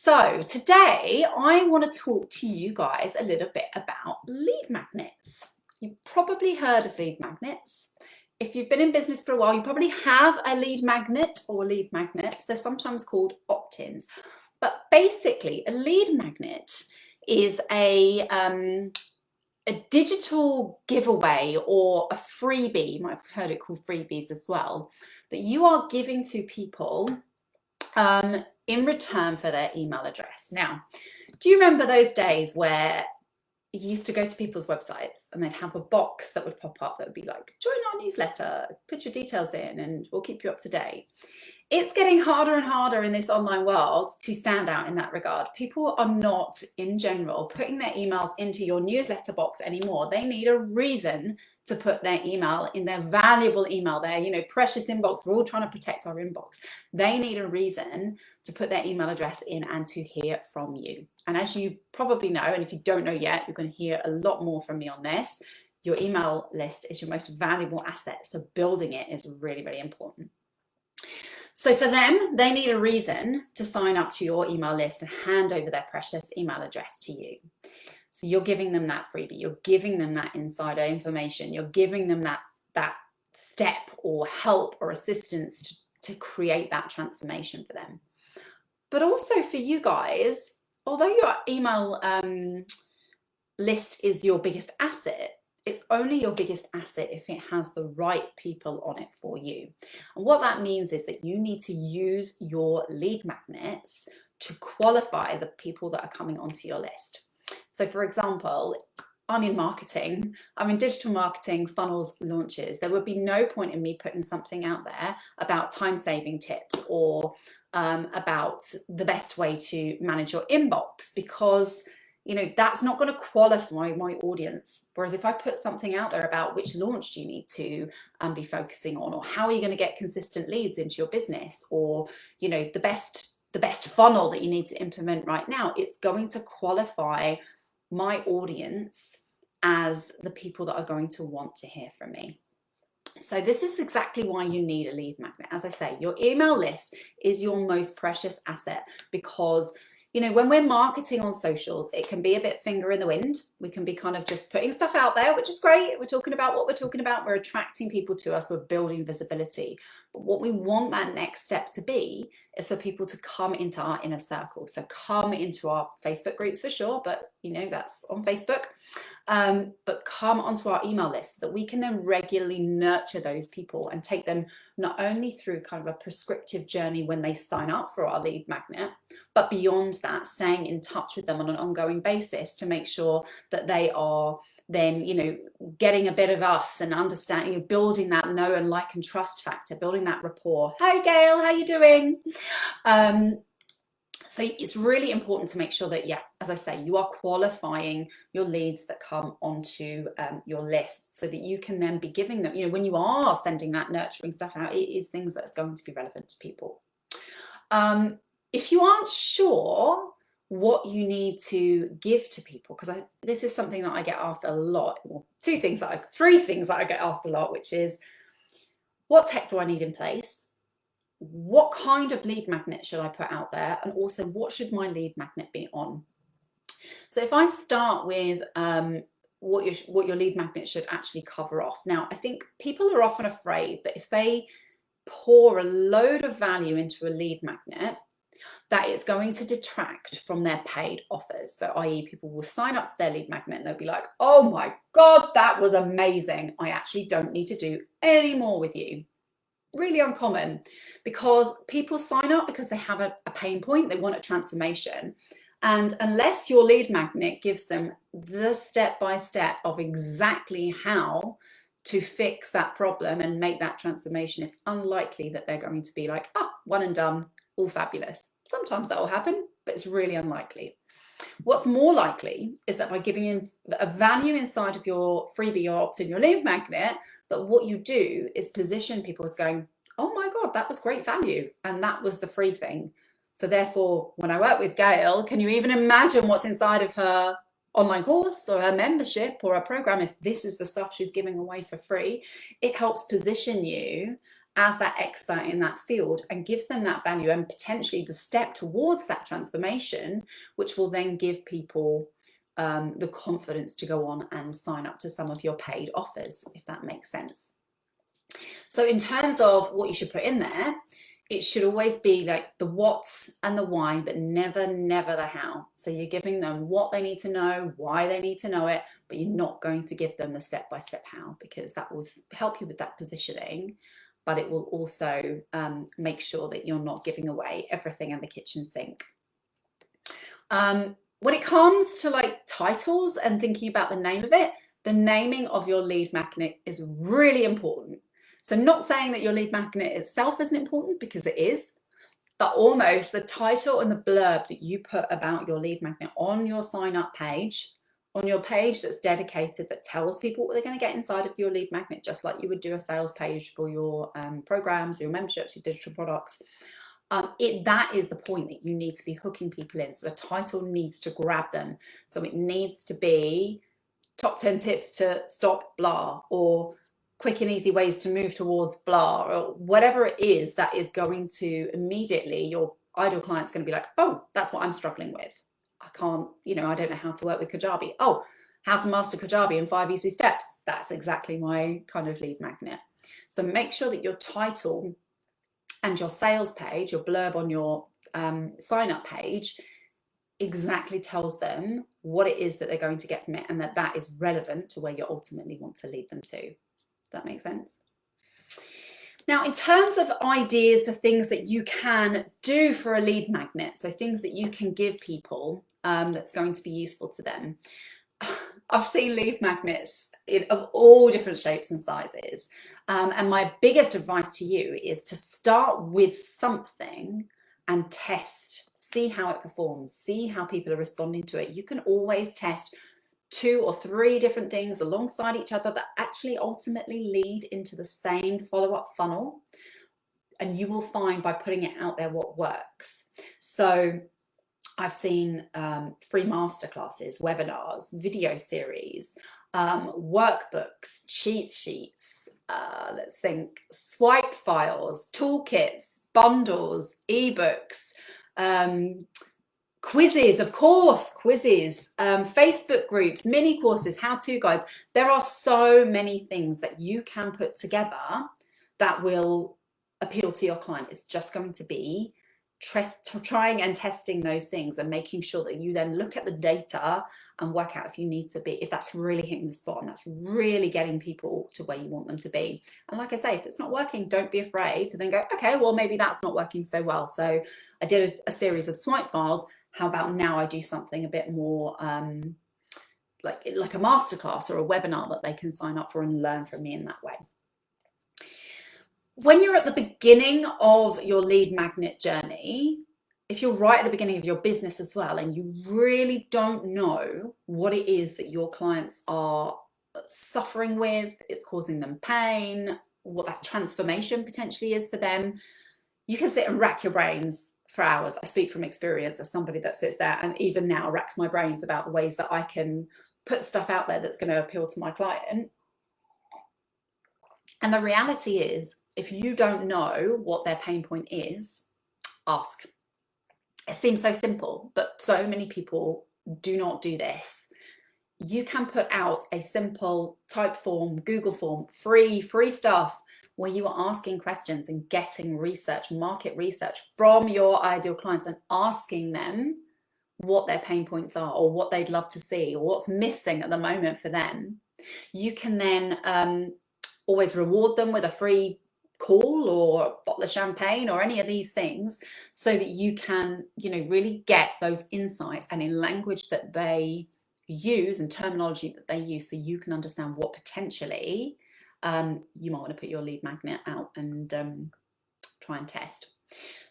So today I want to talk to you guys a little bit about lead magnets. You've probably heard of lead magnets. If you've been in business for a while, you probably have a lead magnet or lead magnets. They're sometimes called opt-ins. But basically, a lead magnet is a digital giveaway or a freebie. You might have heard it called freebies as well, that you are giving to people in return for their email address. Now, do you remember those days where you used to go to people's websites and they'd have a box that would pop up that would be like, join our newsletter, put your details in and we'll keep you up to date? It's getting harder and harder in this online world to stand out in that regard. People are not, in general, putting their emails into your newsletter box anymore. They need a reason to put their email in their valuable email, their precious inbox. We're all trying to protect our inbox. They need a reason to put their email address in and to hear from you. And as you probably know, and if you don't know yet, you're going to hear a lot more from me on this. Your email list is your most valuable asset. So building it is really, really important. So for them, they need a reason to sign up to your email list and hand over their precious email address to you. So you're giving them that freebie, you're giving them that insider information, you're giving them that step or help or assistance to create that transformation for them. But also for you guys, although your email list is your biggest asset, it's only your biggest asset if it has the right people on it for you. And what that means is that you need to use your lead magnets to qualify the people that are coming onto your list. So for example, I'm in marketing, I'm in digital marketing, funnels, launches. There would be no point in me putting something out there about time-saving tips or about the best way to manage your inbox, because that's not going to qualify my audience. Whereas if I put something out there about which launch do you need to be focusing on, or how are you going to get consistent leads into your business, or the best funnel that you need to implement right now, it's going to qualify my audience as the people that are going to want to hear from me. So this is exactly why you need a lead magnet. As I say, your email list is your most precious asset, because when we're marketing on socials, it can be a bit finger in the wind. We can be kind of just putting stuff out there, which is great. We're talking about what we're talking about. We're attracting people to us. We're building visibility. But what we want that next step to be is for people to come into our inner circle. So come into our Facebook groups for sure, but that's on Facebook. But come onto our email list so that we can then regularly nurture those people and take them not only through kind of a prescriptive journey when they sign up for our lead magnet, but beyond that, staying in touch with them on an ongoing basis to make sure that they are then, getting a bit of us and understanding, building that know and like and trust factor, building that rapport. Hi, Gail, how you doing? So it's really important to make sure that, as I say, you are qualifying your leads that come onto your list, so that you can then be giving them, when you are sending that nurturing stuff out, it is things that's going to be relevant to people. If you aren't sure what you need to give to people, because this is something that I get asked a lot, well, three things that I get asked a lot, which is, what tech do I need in place? What kind of lead magnet should I put out there? And also, what should my lead magnet be on? So if I start with what your lead magnet should actually cover off. Now, I think people are often afraid that if they pour a load of value into a lead magnet, that it's going to detract from their paid offers. So i.e. people will sign up to their lead magnet and they'll be like, oh my God, that was amazing. I actually don't need to do any more with you. Really uncommon, because people sign up because they have a pain point, they want a transformation. And unless your lead magnet gives them the step-by-step of exactly how to fix that problem and make that transformation, it's unlikely that they're going to be like, one and done, all fabulous. Sometimes that will happen, but it's really unlikely. What's more likely is that by giving in a value inside of your freebie, your opt-in, your lead magnet, that what you do is position people as going, oh my God, that was great value. And that was the free thing. So therefore, when I work with Gail, can you even imagine what's inside of her online course or her membership or her program? If this is the stuff she's giving away for free, it helps position you as that expert in that field and gives them that value and potentially the step towards that transformation, which will then give people the confidence to go on and sign up to some of your paid offers, if that makes sense. So in terms of what you should put in there, it should always be like the what's and the why, but never the how. So you're giving them what they need to know, why they need to know it, but you're not going to give them the step-by-step how, because that will help you with that positioning, but it will also make sure that you're not giving away everything in the kitchen sink. When it comes to like titles and thinking about the name of it, the naming of your lead magnet is really important. So not saying that your lead magnet itself isn't important, because it is, but almost the title and the blurb that you put about your lead magnet on your sign up page, on your page that's dedicated, that tells people what they're going to get inside of your lead magnet, just like you would do a sales page for your programs, your memberships, your digital products. That is the point that you need to be hooking people in. So the title needs to grab them. So it needs to be top 10 tips to stop blah, or quick and easy ways to move towards blah, or whatever it is that is going to immediately, your ideal client's going to be like, oh, that's what I'm struggling with. I can't, I don't know how to work with Kajabi. Oh, how to master Kajabi in 5 easy steps. That's exactly my kind of lead magnet. So make sure that your title and your sales page, your blurb on your sign up page, exactly tells them what it is that they're going to get from it, and that is relevant to where you ultimately want to lead them to. Does that make sense? Now, in terms of ideas for things that you can do for a lead magnet, so things that you can give people that's going to be useful to them. I've seen lead magnets of all different shapes and sizes. And my biggest advice to you is to start with something and test, see how it performs, see how people are responding to it. You can always test 2 or 3 different things alongside each other that actually ultimately lead into the same follow-up funnel. And you will find by putting it out there what works. So I've seen free masterclasses, webinars, video series, workbooks, cheat sheets, let's think, swipe files, toolkits, bundles, ebooks, quizzes, of course, quizzes, Facebook groups, mini courses, how-to guides. There are so many things that you can put together that will appeal to your client. It's just going to be trying and testing those things and making sure that you then look at the data and work out if that's really hitting the spot and that's really getting people to where you want them to be. And like I say, if it's not working, don't be afraid to then go, okay, well, maybe that's not working so well. So I did a series of swipe files. How about now I do something a bit more like a masterclass or a webinar that they can sign up for and learn from me in that way. When you're at the beginning of your lead magnet journey, if you're right at the beginning of your business as well, and you really don't know what it is that your clients are suffering with, it's causing them pain, what that transformation potentially is for them, you can sit and rack your brains for hours. I speak from experience as somebody that sits there and even now racks my brains about the ways that I can put stuff out there that's going to appeal to my client. And the reality is, if you don't know what their pain point is, ask. It seems so simple, but so many people do not do this. You can put out a simple type form, Google form, free stuff, where you are asking questions and getting research, market research from your ideal clients and asking them what their pain points are or what they'd love to see or what's missing at the moment for them. You can then always reward them with a free call or a bottle of champagne or any of these things, so that you can, really get those insights and in language that they use and terminology that they use, so you can understand what potentially you might want to put your lead magnet out and try and test.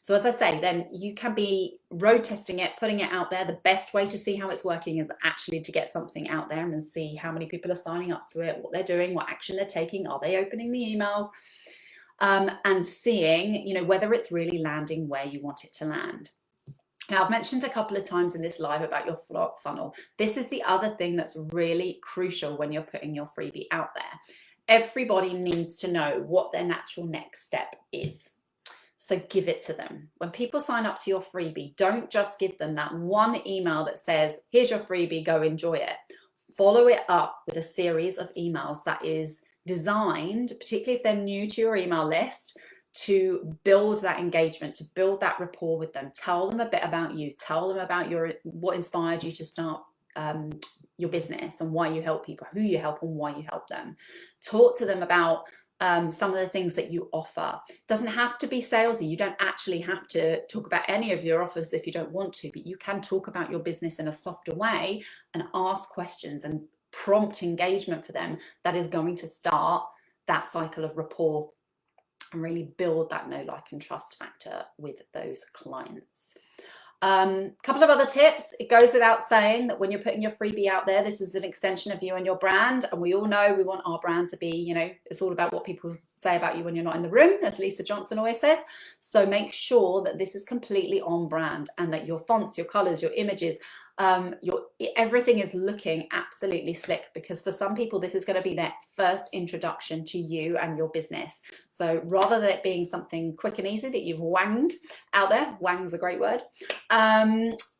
So as I say, then you can be road testing it, putting it out there. The best way to see how it's working is actually to get something out there and see how many people are signing up to it, what they're doing, what action they're taking, are they opening the emails, and seeing, whether it's really landing where you want it to land. Now, I've mentioned a couple of times in this live about your follow-up funnel. This is the other thing that's really crucial when you're putting your freebie out there. Everybody needs to know what their natural next step is. So give it to them. When people sign up to your freebie, don't just give them that one email that says, here's your freebie, go enjoy it. Follow it up with a series of emails that is designed, particularly if they're new to your email list, to build that engagement, to build that rapport with them. Tell them a bit about you. Tell them about what inspired you to start your business and why you help people, who you help and why you help them. Talk to them about some of the things that you offer. It doesn't have to be salesy. You don't actually have to talk about any of your offers if you don't want to, but you can talk about your business in a softer way and ask questions and prompt engagement for them that is going to start that cycle of rapport and really build that know, like, and trust factor with those clients. Couple of other tips. It goes without saying that when you're putting your freebie out there, this is an extension of you and your brand. And we all know we want our brand to be, you know, it's all about what people say about you when you're not in the room, as Lisa Johnson always says. So make sure that this is completely on brand and that your fonts, your colors, your images, everything is looking absolutely slick, because for some people this is going to be their first introduction to you and your business. So rather than it being something quick and easy that you've wanged out there, wang's a great word,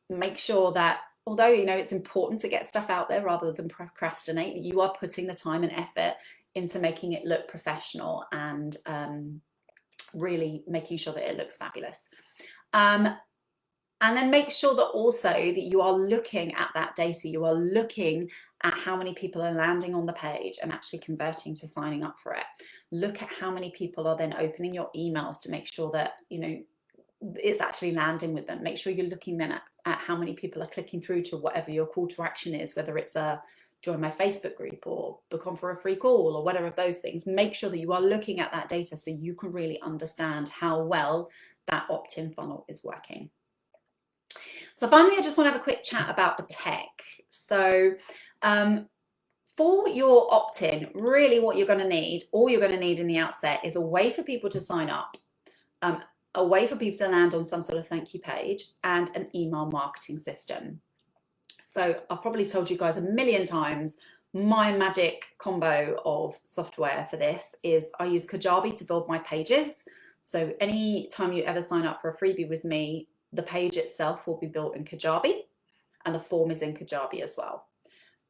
make sure that although, you know, it's important to get stuff out there rather than procrastinate, that you are putting the time and effort into making it look professional and really making sure that it looks fabulous. And then make sure that also that you are looking at that data, you are looking at how many people are landing on the page and actually converting to signing up for it. Look at how many people are then opening your emails to make sure that, you know, it's actually landing with them. Make sure you're looking then at how many people are clicking through to whatever your call to action is, whether it's a join my Facebook group or book on for a free call or whatever of those things. Make sure that you are looking at that data so you can really understand how well that opt-in funnel is working. So finally, I just want to have a quick chat about the tech. So for your opt-in, really what you're going to need, all you're going to need in the outset is a way for people to sign up, a way for people to land on some sort of thank you page, and an email marketing system. So I've probably told you guys a million times, my magic combo of software for this is I use Kajabi to build my pages. So any time you ever sign up for a freebie with me, the page itself will be built in Kajabi and the form is in Kajabi as well.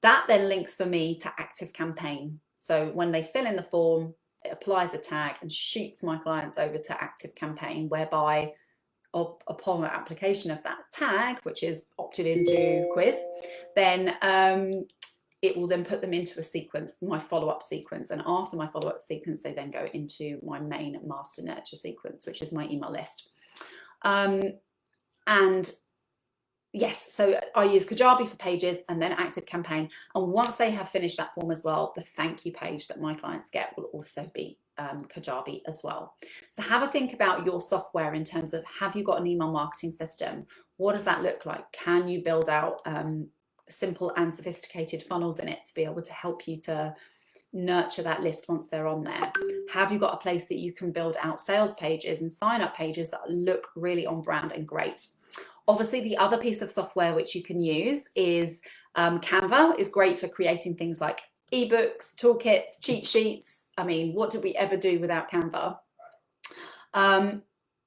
That then links for me to ActiveCampaign. So when they fill in the form, it applies a tag and shoots my clients over to ActiveCampaign, whereby upon application of that tag, which is opted into quiz, then it will then put them into a sequence, my follow-up sequence. And after my follow-up sequence, they then go into my main master nurture sequence, which is my email list. And yes, so I use Kajabi for pages and then ActiveCampaign. And once they have finished that form as well, the thank you page that my clients get will also be Kajabi as well. So have a think about your software in terms of, have you got an email marketing system? What does that look like? Can you build out simple and sophisticated funnels in it to be able to help you to nurture that list once they're on there? Have you got a place that you can build out sales pages and sign up pages that look really on brand and great? Obviously, the other piece of software which you can use is Canva is great for creating things like ebooks, toolkits, cheat sheets. I mean, what did we ever do without Canva?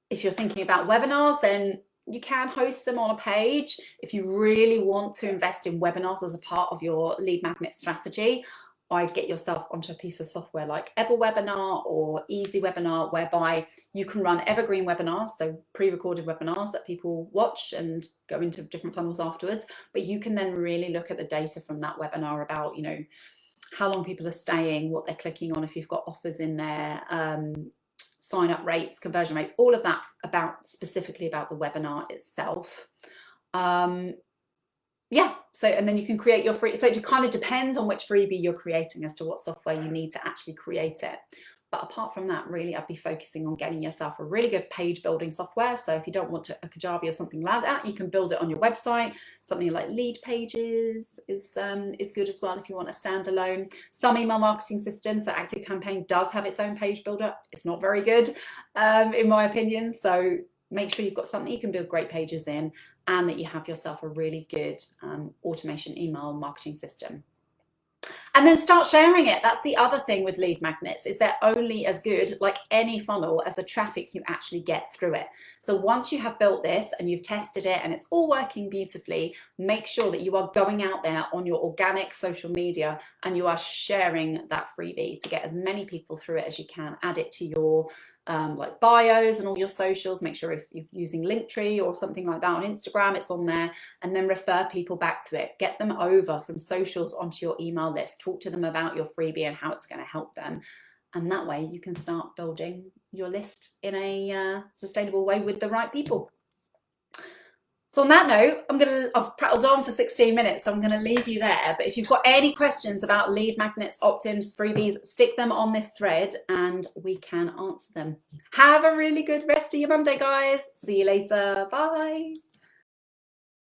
If you're thinking about webinars, then you can host them on a page. If you really want to invest in webinars as a part of your lead magnet strategy, I'd get yourself onto a piece of software like EverWebinar or EasyWebinar, whereby you can run evergreen webinars, so pre-recorded webinars that people watch and go into different funnels afterwards. But you can then really look at the data from that webinar about, you know, how long people are staying, what they're clicking on, if you've got offers in there, sign up rates, conversion rates, all of that specifically about the webinar itself. Yeah, so, and then you can create your free, so it kind of depends on which freebie you're creating as to what software you need to actually create it. But apart from that, really, I'd be focusing on getting yourself a really good page building software. So if you don't want a Kajabi or something like that, you can build it on your website. Something like Lead Pages is good as well if you want a standalone. Some email marketing systems, so ActiveCampaign does have its own page builder. It's not very good, in my opinion. So make sure you've got something you can build great pages in, and that you have yourself a really good automation email marketing system. And then start sharing it. That's the other thing with lead magnets, is they're only as good, like any funnel, as the traffic you actually get through it. So once you have built this and you've tested it and it's all working beautifully, make sure that you are going out there on your organic social media and you are sharing that freebie to get as many people through it as you can. Add it to your like bios and all your socials. Make sure if you're using Linktree or something like that on Instagram, it's on there, and then refer people back to it. Get them over from socials onto your email list. Talk to them about your freebie and how it's going to help them. And that way you can start building your list in a sustainable way with the right people. So on that note, I've prattled on for 16 minutes, so I'm going to leave you there. But if you've got any questions about lead magnets, opt-ins, freebies, stick them on this thread and we can answer them. Have a really good rest of your Monday, guys. See you later. Bye.